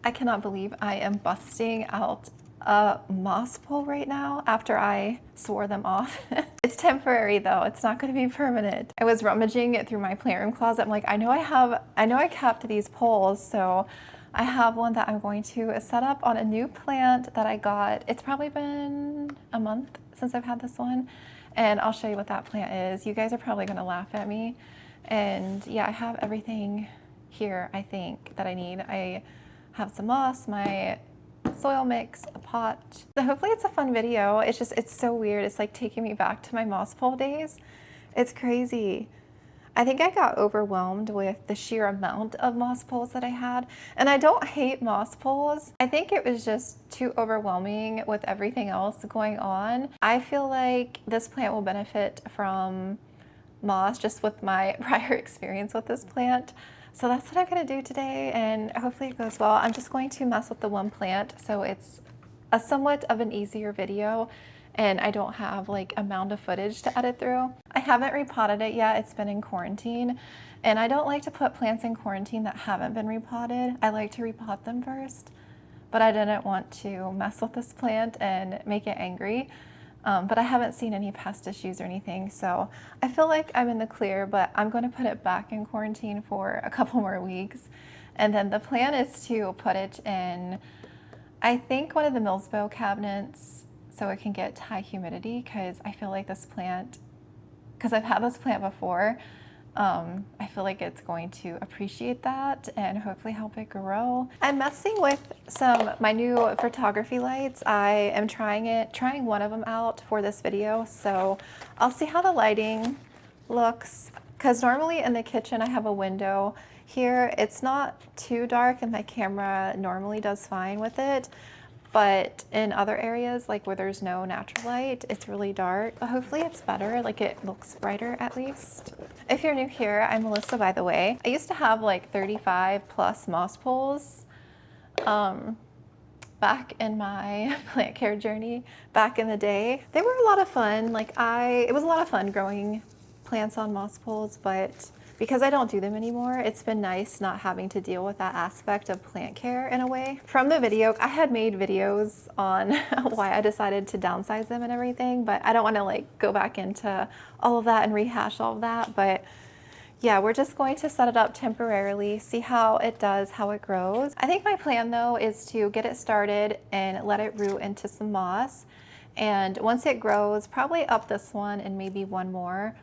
I cannot believe I am busting out a moss pole right now after I swore them off. It's temporary though, it's not gonna be permanent. I was rummaging it through my plant room closet. I'm like, I know I kept these poles, so I have one that I'm going to set up on a new plant that I got. It's probably been a month since I've had this one, and I'll show you what that plant is. You guys are probably gonna laugh at me. And yeah, I have everything here, I think, that I need. I have some moss, my soil mix, a pot. So hopefully it's a fun video. It's so weird. It's like taking me back to my moss pole days. It's crazy. I think I got overwhelmed with the sheer amount of moss poles that I had. And I don't hate moss poles. I think it was just too overwhelming with everything else going on. I feel like this plant will benefit from moss just with my prior experience with this plant. So that's what I'm gonna do today, and hopefully it goes well. I'm just going to mess with the one plant, so it's a somewhat of an easier video, and I don't have like a mound of footage to edit through. I haven't repotted it yet. It's been in quarantine, and I don't like to put plants in quarantine that haven't been repotted. I like to repot them first, but I didn't want to mess with this plant and make it angry. But I haven't seen any pest issues or anything, so I feel like I'm in the clear, but I'm going to put it back in quarantine for a couple more weeks. And then the plan is to put it in, I think, one of the Millsbo cabinets so it can get high humidity, because I feel like this plant, because I've had this plant before, I feel like it's going to appreciate that and hopefully help it grow. I'm messing with my new photography lights. I am trying one of them out for this video, so I'll see how the lighting looks, because normally in the kitchen I have a window. Here it's not too dark and my camera normally does fine with it. But in other areas, like where there's no natural light, it's really dark. But hopefully it's better, like it looks brighter at least. If you're new here, I'm Melissa, by the way. I used to have like 35 plus moss poles back in my plant care journey back in the day. They were a lot of fun. It was a lot of fun growing plants on moss poles, but because I don't do them anymore, it's been nice not having to deal with that aspect of plant care in a way. From the video, I had made videos on why I decided to downsize them and everything, but I don't want to like go back into all of that and rehash all of that. But yeah, we're just going to set it up temporarily, see how it does, how it grows. I think my plan though is to get it started and let it root into some moss. And once it grows, probably up this one and maybe one more.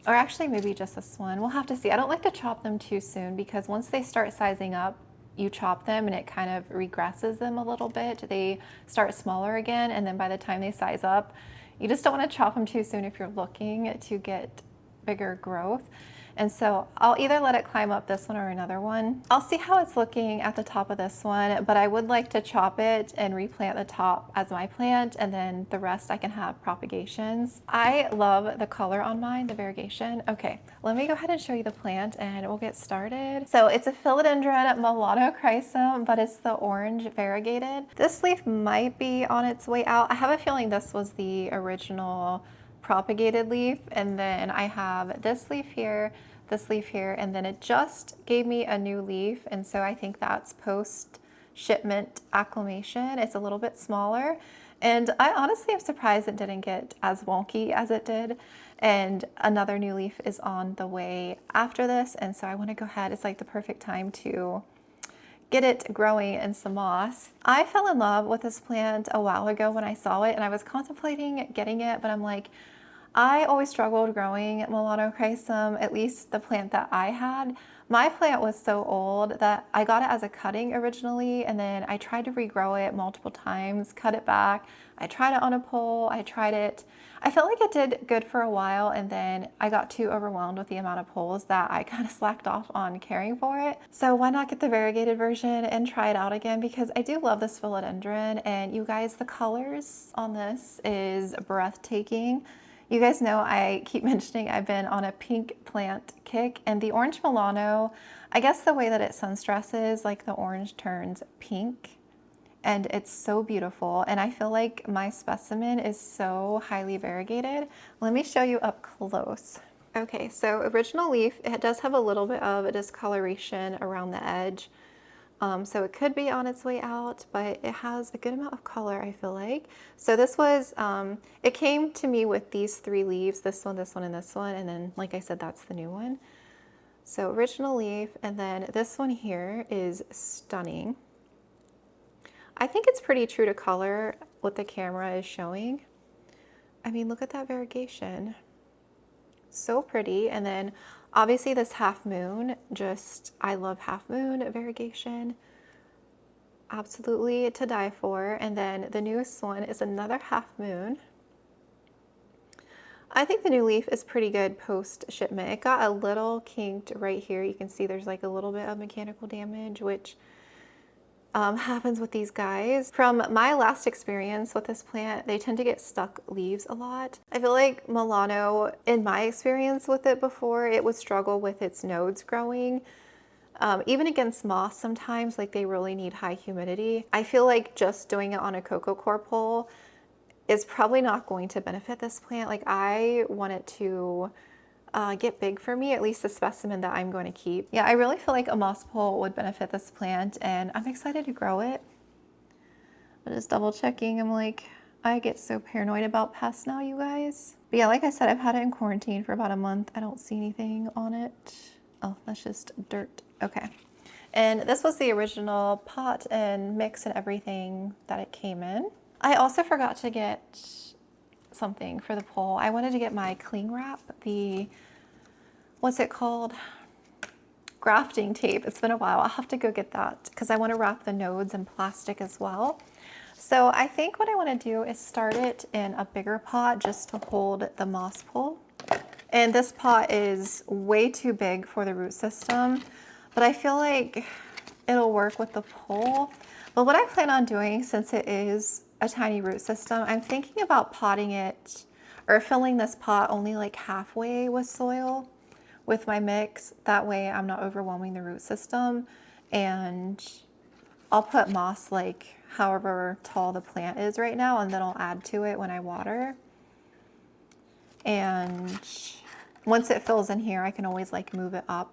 Or actually maybe just this one. We'll have to see. I don't like to chop them too soon, because once they start sizing up, you chop them and it kind of regresses them a little bit. They start smaller again, and then by the time they size up, you just don't want to chop them too soon if you're looking to get bigger growth. And so I'll either let it climb up this one or another one. I'll see how it's looking at the top of this one, but I would like to chop it and replant the top as my plant, and then the rest I can have propagations. I love the color on mine, the variegation. Okay, let me go ahead and show you the plant and we'll get started. So it's a Philodendron Melanochrysum, but it's the orange variegated. This leaf might be on its way out. I have a feeling this was the original propagated leaf, and then I have this leaf here, and then it just gave me a new leaf, and so I think that's post shipment acclimation. It's a little bit smaller, and I honestly am surprised it didn't get as wonky as it did. And another new leaf is on the way after this, and so I want to go ahead. It's like the perfect time to get it growing in some moss. I fell in love with this plant a while ago when I saw it, and I was contemplating getting it, but I'm like, I always struggled growing Melanochrysum, at least the plant that I had. My plant was so old that I got it as a cutting originally, and then I tried to regrow it multiple times, cut it back. I tried it on a pole, I tried it. I felt like it did good for a while, and then I got too overwhelmed with the amount of poles that I kind of slacked off on caring for it. So why not get the variegated version and try it out again, because I do love this philodendron, and you guys, the colors on this is breathtaking. You guys know I keep mentioning I've been on a pink plant kick, and the orange Milano, I guess the way that it sun stresses, like the orange turns pink, and it's so beautiful. And I feel like my specimen is so highly variegated. Let me show you up close. Okay, so original leaf, it does have a little bit of a discoloration around the edge. So it could be on its way out, but it has a good amount of color, I feel like. So this was, it came to me with these 3 leaves, this one, and this one, and then, like I said, that's the new one. So original leaf, and then this one here is stunning. I think it's pretty true to color what the camera is showing. I mean, look at that variegation. So pretty. And then obviously this half moon, just, I love half moon variegation. Absolutely to die for. And then the newest one is another half moon. I think the new leaf is pretty good post shipment. It got a little kinked right here. You can see there's like a little bit of mechanical damage, which happens with these guys. From my last experience with this plant, they tend to get stuck leaves a lot. I feel like Milano, in my experience with it before, it would struggle with its nodes growing. Even against moss sometimes, like they really need high humidity. I feel like just doing it on a coco coir pole is probably not going to benefit this plant. Like I want it to get big for me, at least the specimen that I'm going to keep. Yeah, I really feel like a moss pole would benefit this plant, and I'm excited to grow it. I'm just double checking. I'm like, I get so paranoid about pests now, you guys. But yeah, like I said, I've had it in quarantine for about a month. I don't see anything on it. Oh, that's just dirt. Okay. And this was the original pot and mix and everything that it came in. I also forgot to get something for the pole. I wanted to get my cling wrap, the, what's it called? Grafting tape. It's been a while. I'll have to go get that because I want to wrap the nodes in plastic as well. So I think what I want to do is start it in a bigger pot just to hold the moss pole. And this pot is way too big for the root system, but I feel like it'll work with the pole. But what I plan on doing, since it is a tiny root system, I'm thinking about potting it or filling this pot only like halfway with soil with my mix. That way I'm not overwhelming the root system, and I'll put moss like however tall the plant is right now, and then I'll add to it when I water. And once it fills in here, I can always like move it up.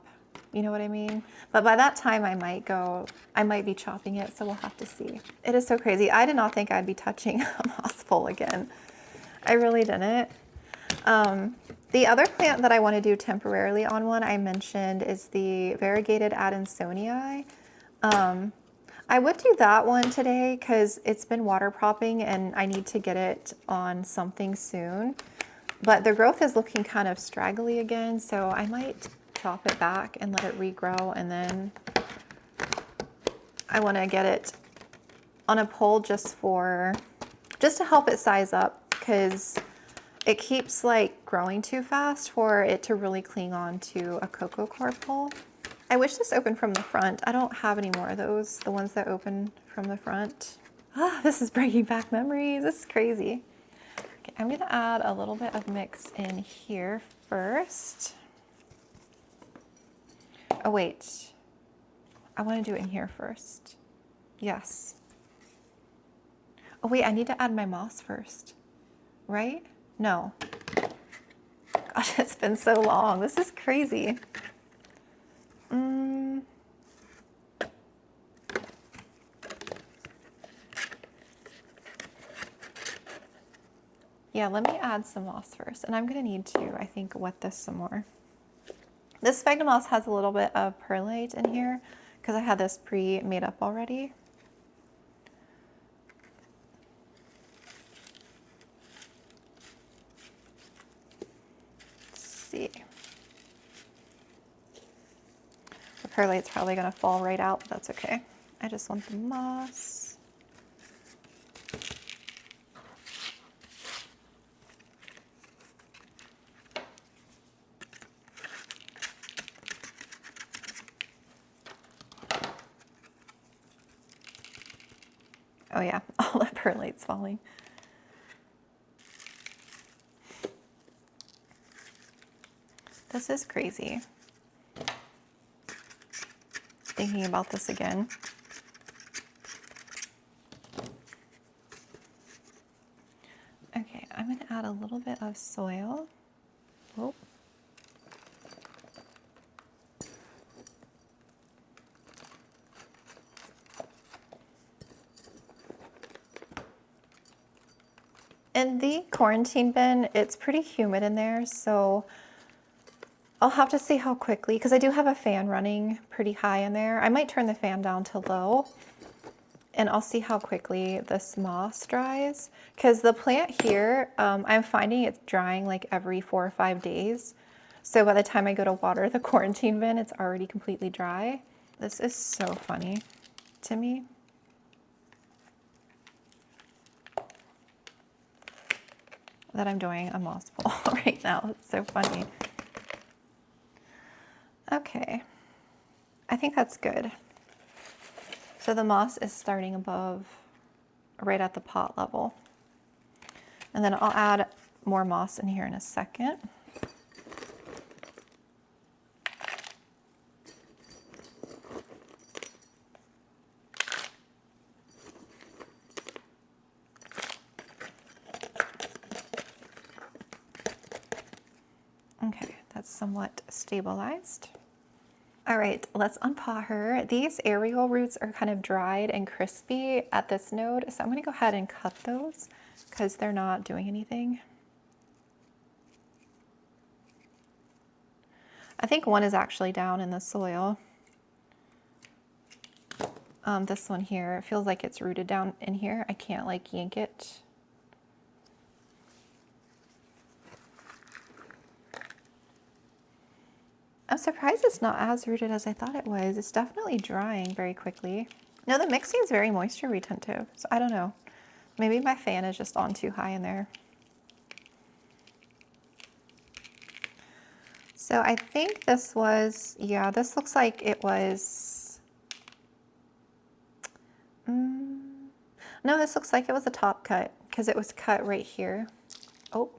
You know what I mean? But by that time I might be chopping it, so we'll have to see. It is so crazy. I did not think I'd be touching a moss pole again. I really didn't. The other plant that I want to do temporarily on one I mentioned is the variegated Adansonii. I would do that one today because it's been water propping and I need to get it on something soon. But the growth is looking kind of straggly again, so I might chop it back and let it regrow, and then I want to get it on a pole just to help it size up, because it keeps like growing too fast for it to really cling on to a coco coir pole. I wish this opened from the front. I don't have any more of those, the ones that open from the front. Ah, this is bringing back memories. This is crazy. Okay, I'm gonna add a little bit of mix in here first. Oh wait, I want to do it in here first. Yes. Oh wait, I need to add my moss first, right? No. Gosh, it's been so long. This is crazy. Yeah, let me add some moss first. And I'm gonna need to, I think, wet this some more. This sphagnum moss has a little bit of perlite in here because I had this pre-made up already. Let's see. The perlite's probably gonna fall right out, but that's okay. I just want the moss. Oh yeah, all the perlite's falling. This is crazy. Thinking about this again. Okay, I'm gonna add a little bit of soil. Oh. In the quarantine bin, it's pretty humid in there, so I'll have to see how quickly, because I do have a fan running pretty high in there. I might turn the fan down to low, and I'll see how quickly this moss dries. Because the plant here, I'm finding it's drying like every 4 or 5 days. So by the time I go to water the quarantine bin, it's already completely dry. This is so funny to me. That I'm doing a moss pole right now. It's so funny. Okay, I think that's good. So the moss is starting above, right at the pot level. And then I'll add more moss in here in a second. Okay, that's somewhat stabilized. All right, let's unpot her. These aerial roots are kind of dried and crispy at this node, so I'm gonna go ahead and cut those because they're not doing anything. I think one is actually down in the soil. This one here, it feels like it's rooted down in here. I can't like yank it. I'm surprised it's not as rooted as I thought it was. It's definitely drying very quickly. No, the mix seems very moisture retentive, so I don't know. Maybe my fan is just on too high in there. So I think this was, yeah, this looks like it was, no, this looks like it was a top cut because it was cut right here. Oh,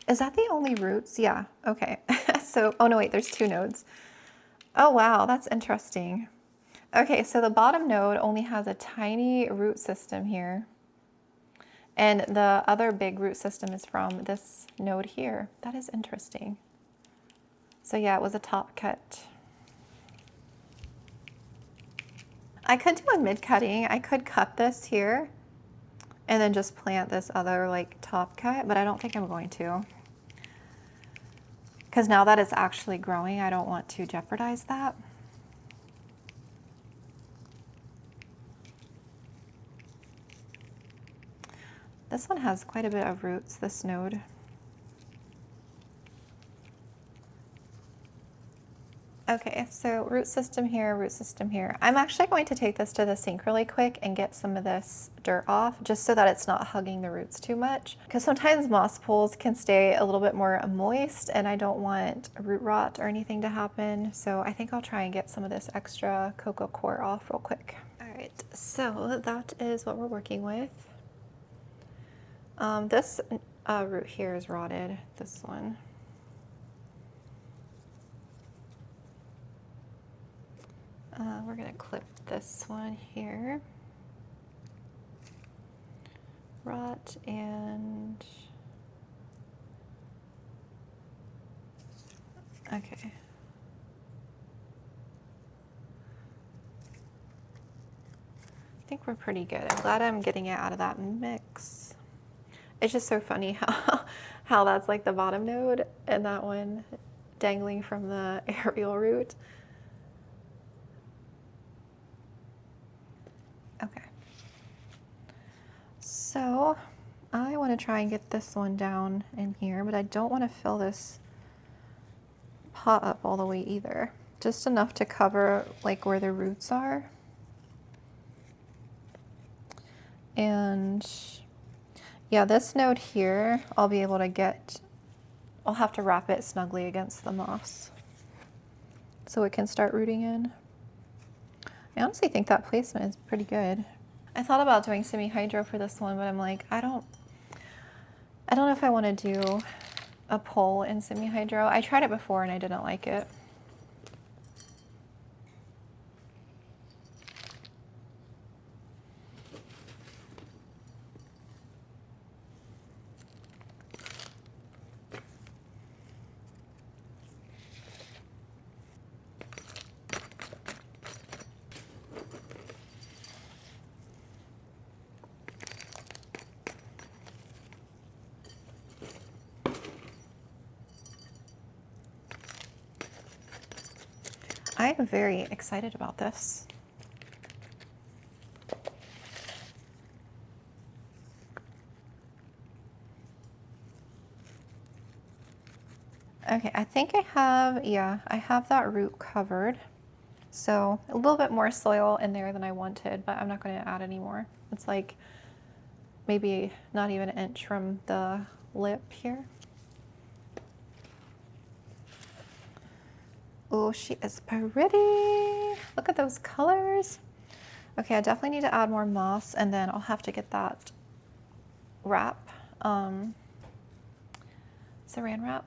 is that the only roots? Yeah, okay. So, oh no, wait, there's 2 nodes. Oh wow, that's interesting. Okay, so the bottom node only has a tiny root system here. And the other big root system is from this node here. That is interesting. So yeah, it was a top cut. I could do a mid cutting. I could cut this here and then just plant this other like top cut, but I don't think I'm going to. Because now that it's actually growing, I don't want to jeopardize that. This one has quite a bit of roots, this node. Okay, so root system here, root system here. I'm actually going to take this to the sink really quick and get some of this dirt off just so that it's not hugging the roots too much. Because sometimes moss poles can stay a little bit more moist and I don't want root rot or anything to happen. So I think I'll try and get some of this extra cocoa core off real quick. All right, so that is what we're working with. This root here is rotted, this one. We're gonna clip this one here. Rot and, okay. I think we're pretty good. I'm glad I'm getting it out of that mix. It's just so funny how that's like the bottom node and that one dangling from the aerial root. Okay. So I want to try and get this one down in here, but I don't want to fill this pot up all the way either. Just enough to cover like where the roots are. And yeah, this node here, I'll be able to get, I'll have to wrap it snugly against the moss so it can start rooting in. I honestly think that placement is pretty good. I thought about doing semi-hydro for this one, but I'm like, I don't know if I want to do a pole in semi-hydro. I tried it before and I didn't like it. I am very excited about this. Okay, I think I have, yeah, I have that root covered. So a little bit more soil in there than I wanted, but I'm not going to add any more. It's like maybe not even an inch from the lip here. Oh, she is pretty. Look at those colors. Okay, I definitely need to add more moss, and then I'll have to get that wrap, saran wrap.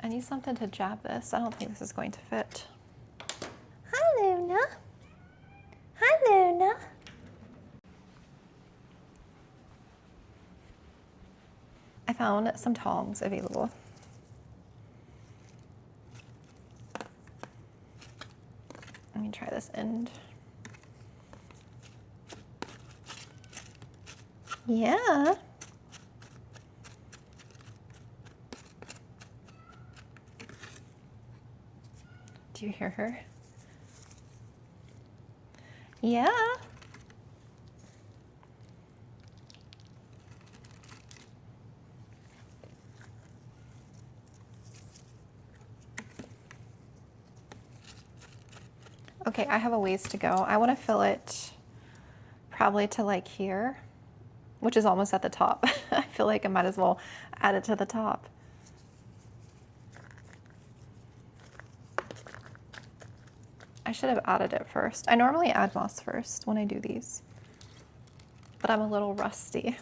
I need something to jab this. I don't think this is going to fit. Hi, Luna. Hi, Luna. I found some tongs available. Let me try this end. Yeah. Do you hear her? Yeah. Okay, I have a ways to go. I want to fill it probably to like here, which is almost at the top. I feel like I might as well add it to the top. I should have added it first. I normally add moss first when I do these, but I'm a little rusty.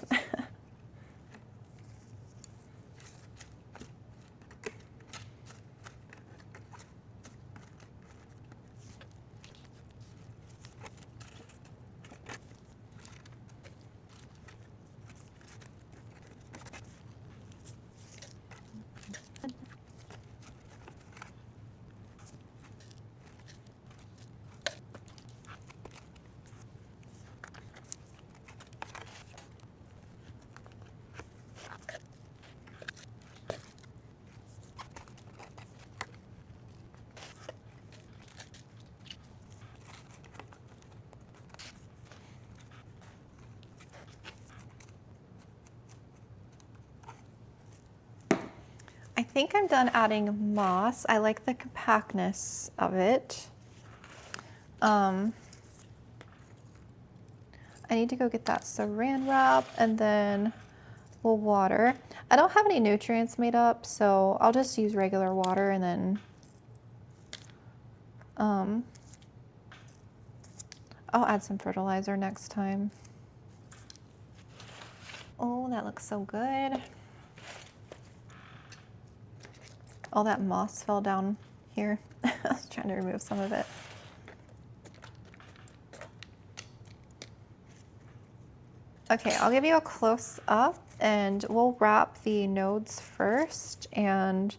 I think I'm done adding moss. I like the compactness of it. I need to go get that saran wrap and then we'll water. I don't have any nutrients made up, so I'll just use regular water and then I'll add some fertilizer next time. Oh, that looks so good. All that moss fell down here. I was trying to remove some of it. Okay, I'll give you a close up and we'll wrap the nodes first and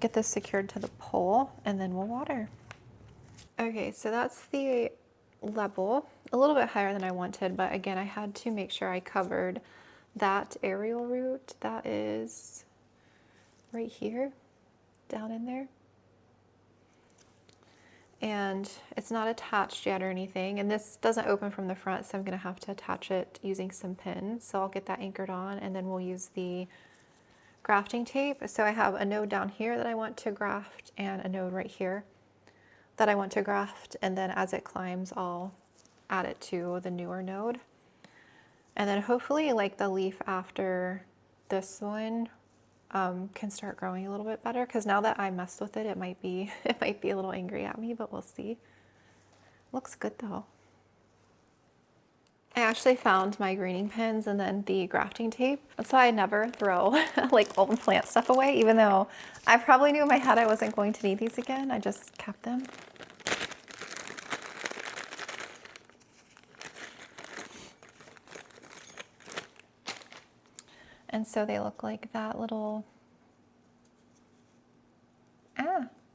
get this secured to the pole and then we'll water. Okay, so that's the level, a little bit higher than I wanted, but again, I had to make sure I covered that aerial root that is right here, down in there. And it's not attached yet or anything, and this doesn't open from the front, so I'm gonna have to attach it using some pins. So I'll get that anchored on and then we'll use the grafting tape. So I have a node down here that I want to graft and a node right here that I want to graft, and then as it climbs I'll add it to the newer node. And then hopefully like the leaf after this one can start growing a little bit better, because now that I messed with it, it might be a little angry at me, but we'll see. Looks good though. I actually found my greening pins and then the grafting tape. That's why I never throw like old plant stuff away, even though I probably knew in my head I wasn't going to need these again. I just kept them. And so they look like that little,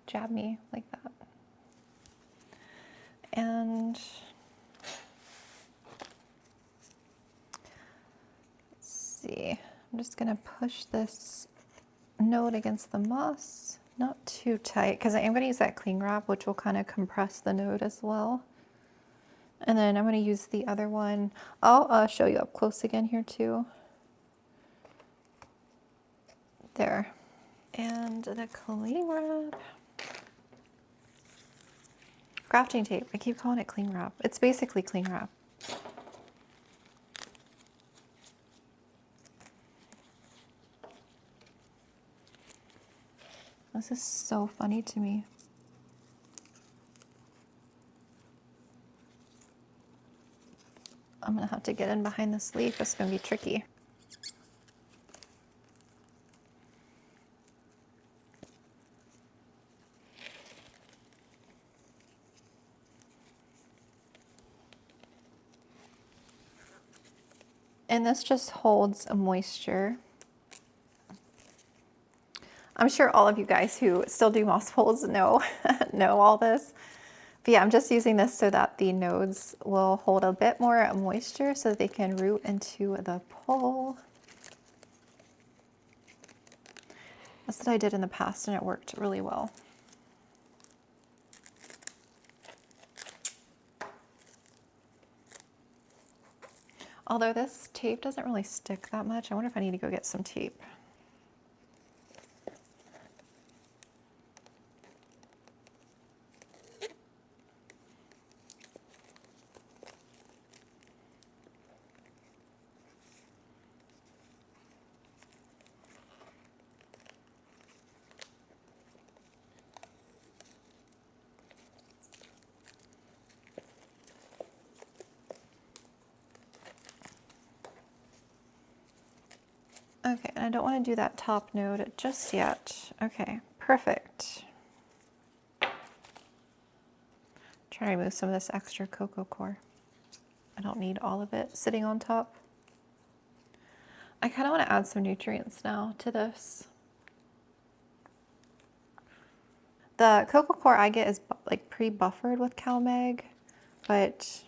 jab me like that. And see. I'm just gonna push this node against the moss, not too tight, because I am gonna use that cling wrap, which will kind of compress the node as well. And then I'm gonna use the other one. I'll show you up close again here too. There. And the cling wrap. Grafting tape. I keep calling it cling wrap. It's basically cling wrap. This is so funny to me. I'm gonna have to get in behind this leaf. It's gonna be tricky. And this just holds a moisture. I'm sure all of you guys who still do moss poles know all this. But yeah, I'm just using this so that the nodes will hold a bit more moisture so that they can root into the pole. That's what I did in the past and it worked really well. Although this tape doesn't really stick that much, I wonder if I need to go get some tape. Okay, and I don't want to do that top node just yet. Okay, perfect. Try to remove some of this extra cocoa core. I don't need all of it sitting on top. I kind of want to add some nutrients now to this. The cocoa core I get is like pre-buffered with CalMag, but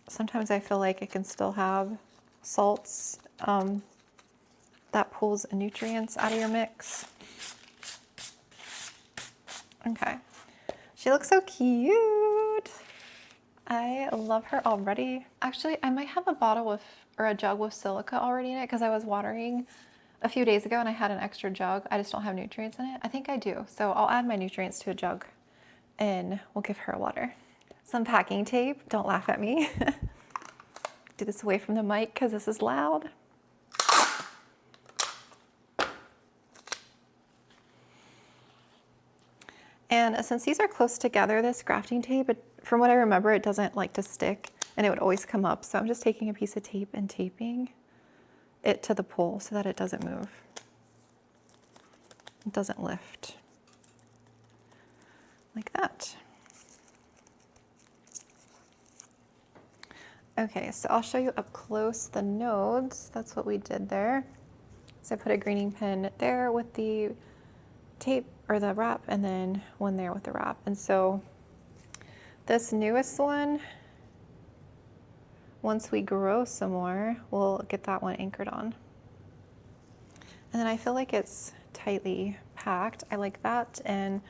sometimes I feel like it can still have salts that pulls nutrients out of your mix. Okay, she looks so cute. I love her already. Actually, I might have a bottle with, or a jug with silica already in it because I was watering a few days ago and I had an extra jug. I just don't have nutrients in it. I think I do. So I'll add my nutrients to a jug and we'll give her water. Some packing tape. Don't laugh at me. Do this away from the mic because this is loud. And since these are close together, this grafting tape, from what I remember, it doesn't like to stick and it would always come up. So I'm just taking a piece of tape and taping it to the pole so that it doesn't move. It doesn't lift. Like that. Okay, so I'll show you up close the nodes. That's what we did there. So I put a greening pin there with the tape or the wrap and then one there with the wrap. And so this newest one, once we grow some more, we'll get that one anchored on. And then I feel like it's tightly packed. I like that. And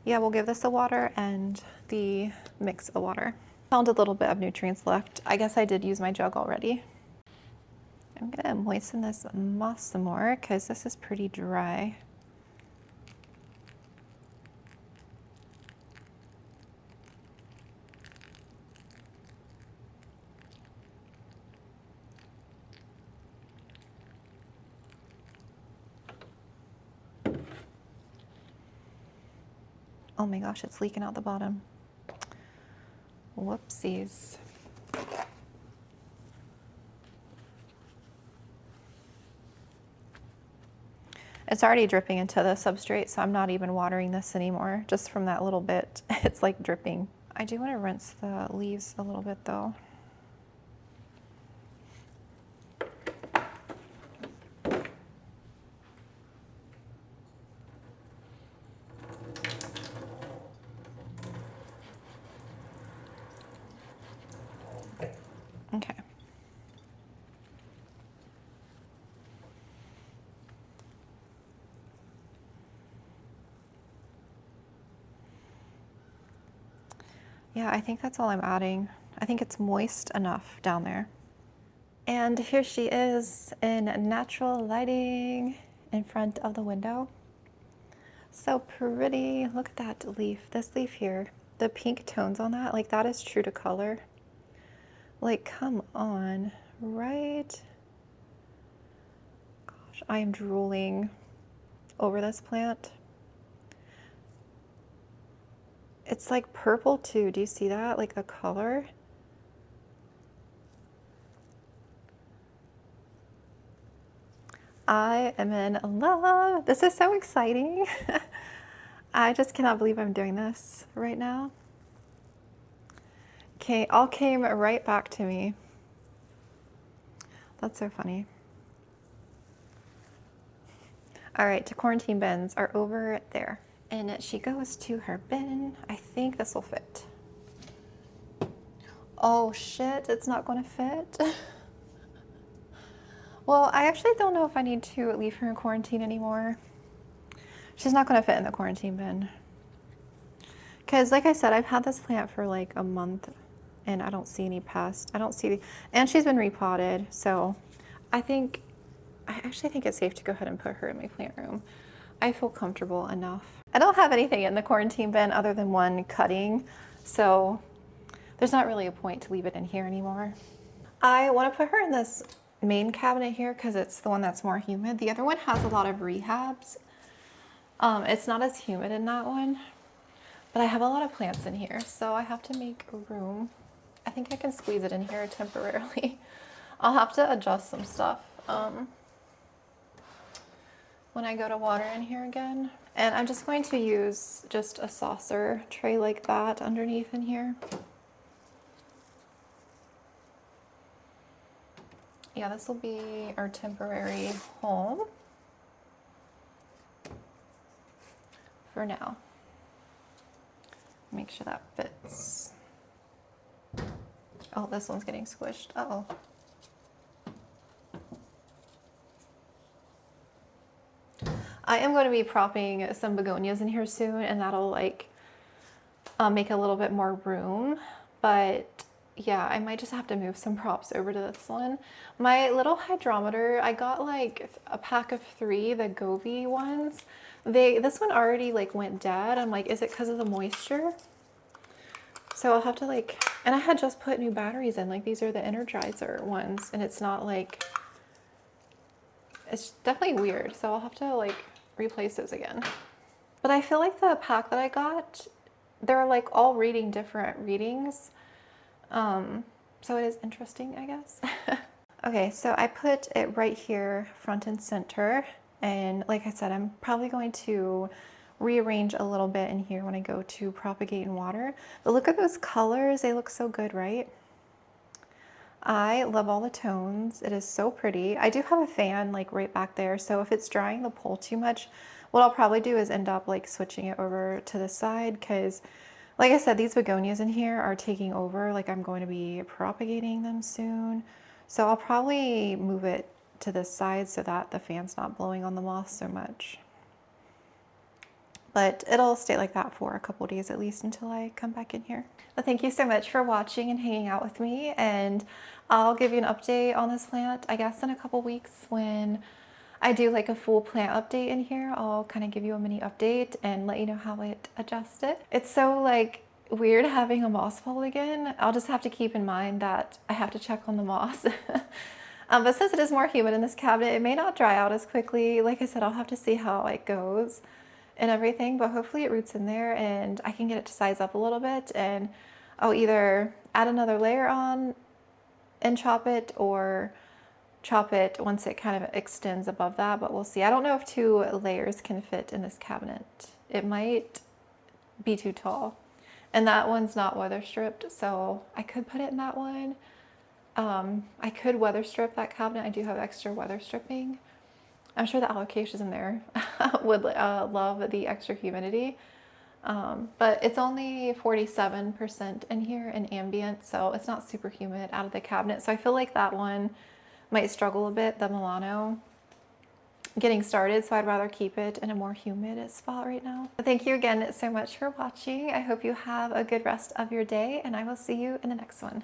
yeah, we'll give this a water and the mix of water. Found a little bit of nutrients left. I guess I did use my jug already. I'm gonna moisten this moss some more because this is pretty dry. Oh my gosh, it's leaking out the bottom. Whoopsies. It's already dripping into the substrate, so I'm not even watering this anymore. Just from that little bit, it's like dripping. I do want to rinse the leaves a little bit though. Okay. Yeah, I think that's all I'm adding. I think it's moist enough down there. And here she is in natural lighting in front of the window. So pretty. Look at that leaf. This leaf here, the pink tones on that, like that is true to color. Like, come on, right? Gosh, I am drooling over this plant. It's like purple too. Do you see that? Like the color? I am in love. This is so exciting. I just cannot believe I'm doing this right now. Okay, all came right back to me. That's so funny. All right, the quarantine bins are over there. And she goes to her bin. I think this will fit. Oh shit, it's not going to fit. Well, I actually don't know if I need to leave her in quarantine anymore. She's not going to fit in the quarantine bin. Because like I said, I've had this plant for like a month and I don't see any pests. I don't see, and she's been repotted. So I actually think it's safe to go ahead and put her in my plant room. I feel comfortable enough. I don't have anything in the quarantine bin other than one cutting. So there's not really a point to leave it in here anymore. I want to put her in this main cabinet here because it's the one that's more humid. The other one has a lot of rehabs. It's not as humid in that one, but I have a lot of plants in here, so I have to make room. I think I can squeeze it in here temporarily. I'll have to adjust some stuff when I go to water in here again. And I'm just going to use just a saucer tray like that underneath in here. Yeah, this will be our temporary home for now. Make sure that fits. Oh, this one's getting squished. Uh-oh. I am going to be propping some begonias in here soon, and that'll like make a little bit more room. But yeah, I might just have to move some props over to this one. My little hydrometer, I got like a pack of 3, the Govee ones. This one already like went dead. I'm like, is it because of the moisture? So I'll have to like, and I had just put new batteries in, like these are the Energizer ones, and it's not like, it's definitely weird. So I'll have to like replace those again. But I feel like the pack that I got, they're like all reading different readings. So it is interesting, I guess. Okay, so I put it right here, front and center. And like I said, I'm probably going to rearrange a little bit in here when I go to propagate in water. But look at those colors. They look so good, right? I love all the tones. It is so pretty. I do have a fan like right back there. So if it's drying the pole too much, what I'll probably do is end up like switching it over to the side, because like I said, these begonias in here are taking over. Like I'm going to be propagating them soon. So I'll probably move it to this side so that the fan's not blowing on the moss so much. But it'll stay like that for a couple days at least until I come back in here. But thank you so much for watching and hanging out with me. And I'll give you an update on this plant, I guess in a couple weeks when I do like a full plant update in here. I'll kind of give you a mini update and let you know how it adjusted. It's so like weird having a moss fall again. I'll just have to keep in mind that I have to check on the moss. But since it is more humid in this cabinet, it may not dry out as quickly. Like I said, I'll have to see how it goes and everything, but hopefully it roots in there and I can get it to size up a little bit, and I'll either add another layer on and chop it, or chop it once it kind of extends above that, but we'll see. I don't know if 2 layers can fit in this cabinet. It might be too tall. And that one's not weather stripped, so I could put it in that one. I could weather strip that cabinet. I do have extra weather stripping. I'm sure the allocations in there would love the extra humidity. But it's only 47% in here in ambient, so it's not super humid out of the cabinet. So I feel like that one might struggle a bit, the Milano. getting started, so I'd rather keep it in a more humid spot right now. But thank you again so much for watching. I hope you have a good rest of your day, and I will see you in the next one.